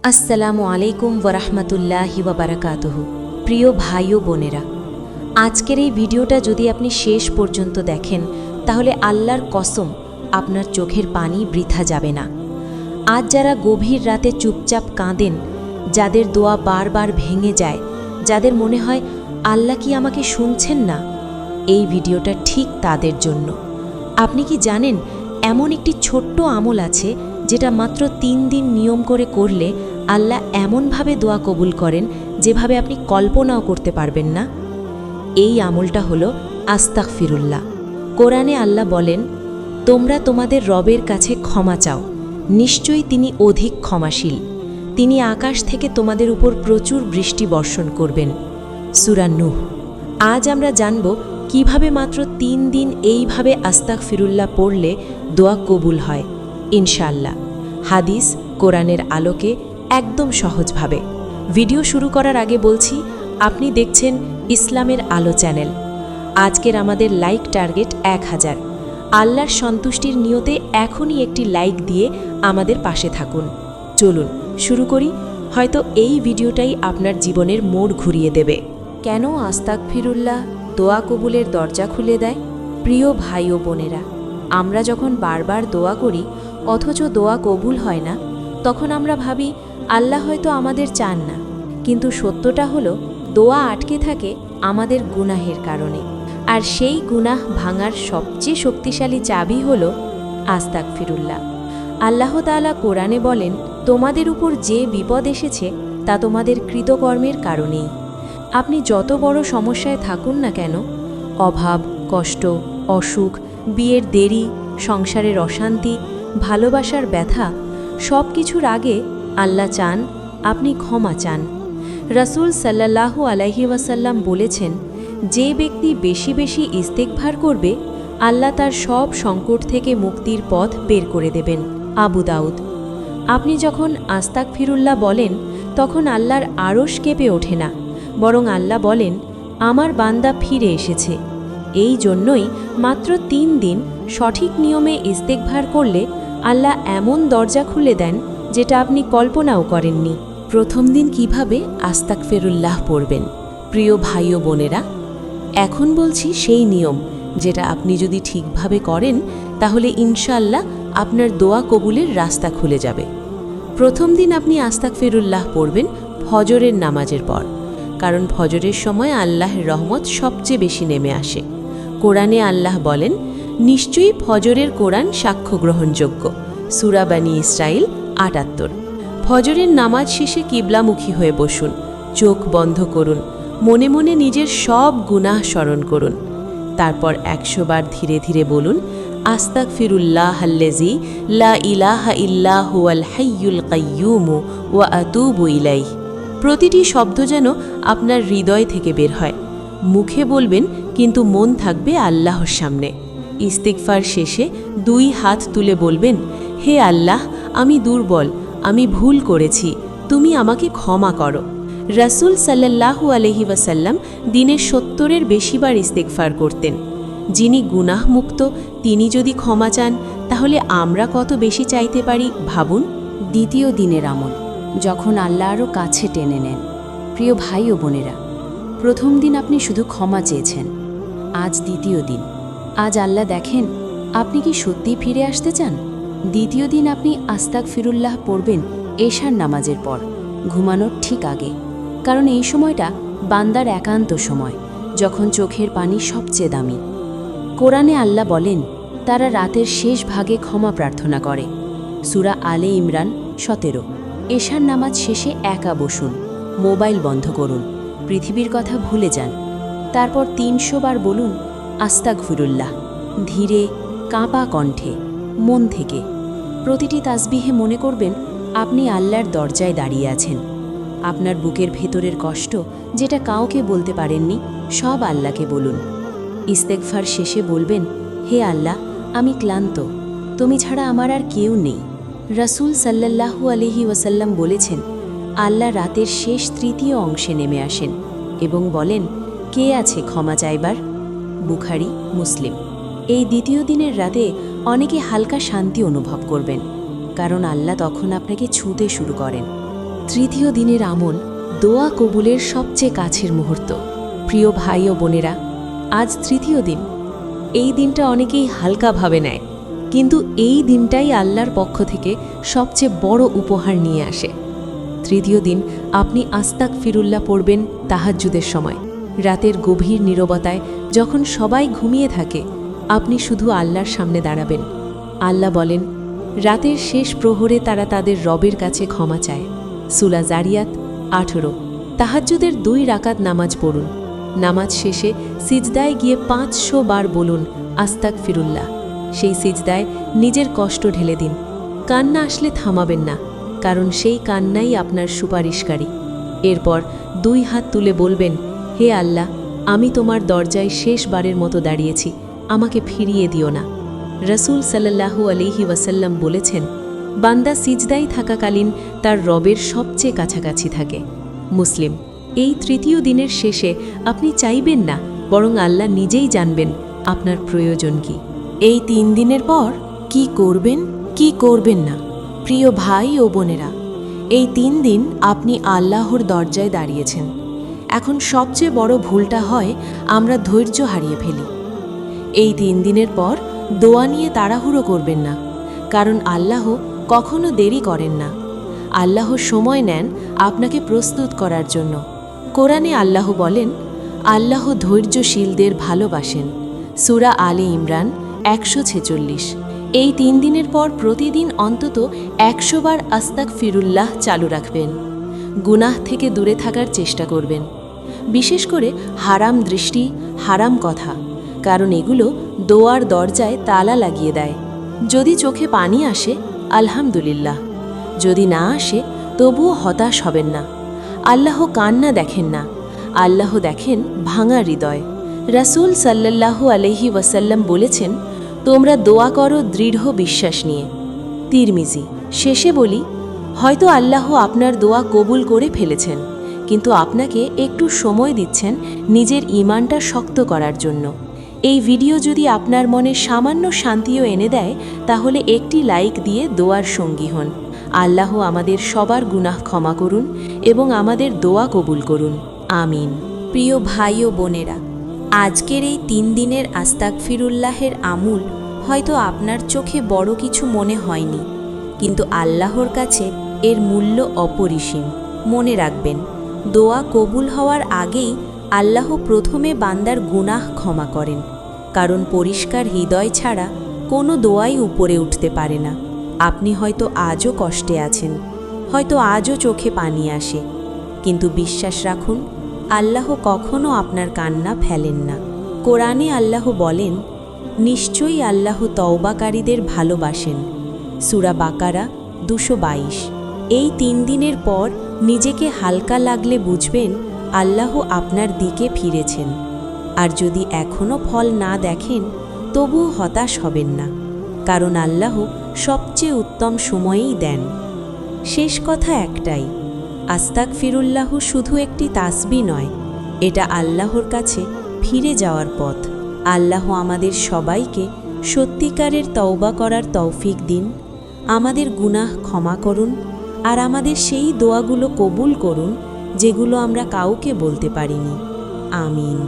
আসসালামু আলাইকুম ওয়ারাহমাতুল্লাহি ওয়া বারাকাতুহু। প্রিয় ভাই ও বোনেরা, আজকের এই ভিডিওটা যদি আপনি শেষ পর্যন্ত দেখেন তাহলে আল্লাহর কসম আপনার চোখের পানি বৃথা যাবে না। আজ যারা গভীর রাতে চুপচাপ কাঁদেন, যাদের দোয়া বারবার ভেঙে যায়, যাদের মনে হয় আল্লাহ কি আমাকে শুনছেন না, এই ভিডিওটা ঠিক তাদের জন্য। আপনি কি জানেন এমন একটি ছোট্ট আমল আছে যেটা মাত্র 3 দিন নিয়ম করে করলে আল্লাহ এমনভাবে দোয়া কবুল করেন যেভাবে আপনি কল্পনাও করতে পারবেন না? এই আমলটা হলো আস্তাগফিরুল্লাহ। কোরআনে আল্লাহ বলেন, তোমরা তোমাদের রবের কাছে ক্ষমা চাও, নিশ্চয়ই তিনি অধিক ক্ষমাশীল। তিনি আকাশ থেকে তোমাদের উপর প্রচুর বৃষ্টি বর্ষণ করবেন। সূরা নূহ। আজ আমরা জানব কিভাবে মাত্র 3 দিন এইভাবে আস্তাগফিরুল্লাহ পড়লে দোয়া কবুল হয় ইনশাআল্লাহ। হাদিস কোরআনের আলোকে একদম সহজভাবে। ভিডিও শুরু করার আগে বলছি, আপনি দেখছেন ইসলামের আলো চ্যানেল। আজকের আমাদের লাইক টার্গেট 1000। আল্লাহর সন্তুষ্টির নিয়তে এখনই একটি লাইক দিয়ে আমাদের পাশে থাকুন। চলুন শুরু করি। হয়তো এই ভিডিওটাই আপনার জীবনের মোড় ঘুরিয়ে দেবে। কেন আস্তাগফিরুল্লাহ দোয়া কবুলের দরজা খুলে দেয়? প্রিয় ভাই ও বোনেরা, আমরা যখন বারবার দোয়া করি অথচ দোয়া কবুল হয় না, তখন আমরা ভাবি আল্লাহ হয়তো আমাদের চান না। কিন্তু সত্যটা হলো দোয়া আটকে থাকে আমাদের গুনাহের কারণে। আর সেই গুনাহ ভাঙার সবচেয়ে শক্তিশালী চাবি হলো আস্তাগফিরুল্লাহ। আল্লাহ তাআলা কোরআনে বলেন, তোমাদের উপর যে বিপদ এসেছে তা তোমাদের কৃতকর্মের কারণেই। আপনি যত বড় সমস্যায় থাকুন না কেন, অভাব, কষ্ট, অসুখ, বিয়ের দেরি, সংসারের অশান্তি, ভালোবাসার ব্যথা, সব কিছুর আগে আল্লাহ চান আপনি ক্ষমা চান। রাসূল সাল্লাল্লাহু আলাইহি ওয়াসাল্লাম বলেছেন, যে ব্যক্তি বেশি বেশি ইস্তেগফার করবে আল্লাহ তার সব সংকট থেকে মুক্তির পথ বের করে দেবেন। আবু দাউদ। আপনি যখন আস্তাগফিরুল্লাহ বলেন তখন আল্লাহর আরশ কেঁপে ওঠে না, বরং আল্লাহ বলেন, আমার বান্দা ফিরে এসেছে। এই জন্যই মাত্র 3 দিন সঠিক নিয়মে ইস্তেগফার করলে আল্লাহ এমন দরজা খুলে দেন যেটা আপনি কল্পনাও করেননি। প্রথম দিন কিভাবে আস্তাগফিরুল্লাহ পড়বেন? প্রিয় ভাই ও বোনেরা, এখন বলছি সেই নিয়ম যেটা আপনি যদি ঠিকভাবে করেন তাহলে ইনশাআল্লাহ আপনার দোয়া কবুলের রাস্তা খুলে যাবে। প্রথম দিন আপনি আস্তাগফিরুল্লাহ পড়বেন ফজরের নামাজের পর, কারণ ফজরের সময় আল্লাহর রহমত সবচেয়ে বেশি নেমে আসে। কোরআনে আল্লাহ বলেন, নিশ্চয়ই ফজরের কোরআন সাক্ষ্য গ্রহণযোগ্য। সূরা বনী ইসরাইল ৭৮। ফজরের নামাজ শেষে কিবলামুখী হয়ে বসুন, চোখ বন্ধ করুন, মনে মনে নিজের সব গুনাহ স্মরণ করুন। তারপর 100 বার ধীরে ধীরে বলুন, আস্তাগফিরুল্লাহাল্লাযী লা ইলাহা ইল্লা হুয়াল হাইয়ুল কাইয়্যুম ওয়া আতুবু ইলাইহি। প্রতিটি শব্দ যেন আপনার হৃদয় থেকে বের হয়। মুখে বলবেন কিন্তু মন থাকবে আল্লাহর সামনে। ইস্তিগফার শেষে 2 হাত তুলে বলবেন, হে আল্লাহ, আমি দুর্বল, আমি ভুল করেছি, তুমি আমাকে ক্ষমা করো। রাসূল সাল্লাল্লাহু আলাইহি ওয়াসাল্লাম দিনে 70-এর বেশিবার ইস্তিগফার করতেন। যিনি গুনাহমুক্ত তিনি যদি ক্ষমা চান তাহলে আমরা কত বেশি চাইতে পারি ভাবুন। দ্বিতীয় দিনের আমল, যখন আল্লাহ আরও কাছে টেনে নেন। প্রিয় ভাই ও বোনেরা, প্রথম দিন আপনি শুধু ক্ষমা চেয়েছেন, আজ দ্বিতীয় দিন। আজ আল্লাহ দেখেন আপনি কি সত্যিই ফিরে আসতে চান। দ্বিতীয় দিন আপনি আস্তাগফিরুল্লাহ পড়বেন এশার নামাজের পর, ঘুমানোর ঠিক আগে। কারণ এই সময়টা বান্দার একান্ত সময়, যখন চোখের পানি সবচেয়ে দামি। কোরআনে আল্লাহ বলেন, তারা রাতের শেষ ভাগে ক্ষমা প্রার্থনা করে। সূরা আলে ইমরান 17। এশার নামাজ শেষে একা বসুন, মোবাইল বন্ধ করুন, পৃথিবীর কথা ভুলে যান। তারপর 300 বার বলুন আস্তাগফিরুল্লাহ, ধীরে, কাঁপা কণ্ঠে, মন থেকে। প্রতিটি তাসবিহে মনে করবেন আপনি আল্লাহর দরজায় দাঁড়িয়ে আছেন। আপনার বুকের ভেতরের কষ্ট যেটা কাউকে বলতে পারেননি সব আল্লাহকে বলুন। ইস্তেগফার শেষে বলবেন, হে আল্লাহ, আমি ক্লান্ত, তুমি ছাড়া আমার আর কেউ নেই। রাসূল সাল্লাল্লাহু আলাইহি ওয়াসাল্লাম বলেছেন, আল্লাহ রাতের শেষ 3য় অংশে নেমে আসেন এবং বলেন, কে আছে ক্ষমা চাইবার? বুখারী, মুসলিম। এই দ্বিতীয় দিনের রাতে অনেকে হালকা শান্তি অনুভব করবেন, কারণ আল্লাহ তখন আপনাকে ছুঁতে শুরু করেন। তৃতীয় দিনের আমল দোয়া কবুলের সবচেয়ে কাছের মুহূর্ত। প্রিয় ভাই ও বোনেরা, আজ তৃতীয় দিন। এই দিনটা অনেকেই হালকাভাবে নেয়, কিন্তু এই দিনটাই আল্লাহর পক্ষ থেকে সবচেয়ে বড় উপহার নিয়ে আসে। তৃতীয় দিন আপনি আস্তাগফিরুল্লাহ পড়বেন তাহাজ্জুদের সময়। রাতের গভীর নীরবতায় যখন সবাই ঘুমিয়ে থাকে, আপনি শুধু আল্লাহর সামনে দাঁড়াবেন। আল্লাহ বলেন, রাতের শেষ প্রহরে তারা তাদের রবের কাছে ক্ষমা চায়। সূরা জারিয়াত 18। তাহাজ্জুদের 2 রাকাত নামাজ পড়ুন। নামাজ শেষে সিজদায় গিয়ে 500 বার বলুন আস্তাগফিরুল্লাহ। সেই সিজদায় নিজের কষ্ট ঢেলে দিন। কান্না আসলে থামাবেন না, কারণ সেই কান্নাই আপনার সুপারিশকারী। এরপর 2 হাত তুলে বলবেন, হে আল্লাহ, আমি তোমার দরজায় শেষবারের মতো দাঁড়িয়েছি, আমাকে ফিরিয়ে দিও না। রাসূল সাল্লাল্লাহু আলাইহি ওয়াসাল্লাম বলেছেন, বান্দা সিজদায় থাকাকালীন তার রবের সবচেয়ে কাছাকাছি থাকে। মুসলিম। এই তৃতীয় দিনের শেষে আপনি চাইবেন না, বরং আল্লাহ নিজেই জানবেন আপনার প্রয়োজন কি। এই 3 দিনের পর কি করবেন, কি করবেন না। প্রিয় ভাই ও বোনেরা, এই 3 দিন আপনি আল্লাহর দরজায় দাঁড়িয়েছেন। এখন সবচেয়ে বড় ভুলটা হয় আমরা ধৈর্য হারিয়ে ফেলি। এই 3 দিনের পর দোয়া নিয়ে তাড়াহুড়ো করবেন না, কারণ আল্লাহ কখনো দেরি করেন না। আল্লাহ সময় নেন আপনাকে প্রস্তুত করার জন্য। কোরআনে আল্লাহ বলেন, আল্লাহ ধৈর্যশীলদের ভালোবাসেন। সূরা আলে ইমরান 146। এই 3 দিনের পর প্রতিদিন অন্তত 100 বার আস্তাগফিরুল্লাহ চালু রাখবেন। গুনাহ থেকে দূরে থাকার চেষ্টা করবেন, বিশেষ করে হারাম দৃষ্টি, হারাম কথা, কারণ এগুলো দোয়ার দরজায় তালা লাগিয়ে দেয়। যদি চোখে পানি আসে, আলহামদুলিল্লাহ। যদি না আসে, তবুও হতাশ হবেন না। আল্লাহ কান্না দেখেন না, আল্লাহ দেখেন ভাঙা হৃদয়। রাসূল সাল্লাল্লাহু আলাইহি ওয়াসাল্লাম বলেছেন, তোমরা দোয়া করো দৃঢ় বিশ্বাস নিয়ে। তিরমিজি। শেষে বলি, হয়তো আল্লাহ আপনার দোয়া কবুল করে ফেলেছেন, কিন্তু আপনাকে একটু সময় দিচ্ছেন নিজের ঈমানটা শক্ত করার জন্য। এই ভিডিও যদি আপনার মনে সামান্য শান্তিও এনে দেয়, তাহলে একটি লাইক দিয়ে দোয়ার সঙ্গী হন। আল্লাহ আমাদের সবার গুনাহ ক্ষমা করুন এবং আমাদের দোয়া কবুল করুন। আমিন। প্রিয় ভাই ও বোনেরা, আজকের এই 3 দিনের আস্তাগফিরুল্লাহের আমল হয়তো আপনার চোখে বড় কিছু মনে হয়নি, কিন্তু আল্লাহর কাছে এর মূল্য অপরিসীম। মনে রাখবেন, দোয়া কবুল হওয়ার আগেই আল্লাহ প্রথমে বান্দার গুনাহ ক্ষমা করেন, কারণ পরিষ্কার হৃদয় ছাড়া কোনো দোয়াই উপরে উঠতে পারে না। আপনি হয়তো আজও কষ্টে আছেন, হয়তো আজও চোখে পানি আসে, কিন্তু বিশ্বাস রাখুন, আল্লাহ কখনো আপনার কান্না ফেলেন না। কোরআনে আল্লাহ বলেন, নিশ্চয়ই আল্লাহ তওবাকারীদের ভালোবাসেন। সূরা বাকারা 222। এই 3 দিনের পর নিজেকে হালকা লাগলে বুঝবেন আল্লাহ আপনার দিকে ফিরেছেন। আর যদি এখনও ফল না দেখেন, তবুও হতাশ হবেন না, কারণ আল্লাহ সবচেয়ে উত্তম সময়েই দেন। শেষ কথা একটাই, আস্তাগফিরুল্লাহ শুধু একটি তাসবিহ নয়, এটা আল্লাহর কাছে ফিরে যাওয়ার পথ। আল্লাহ আমাদের সবাইকে সত্যিকারের তওবা করার তৌফিক দিন, আমাদের গুনাহ ক্ষমা করুন, আর আমাদের সেই দোয়াগুলো কবুল করুন যেগুলো আমরা কাউকে বলতে পারিনি। আমিন।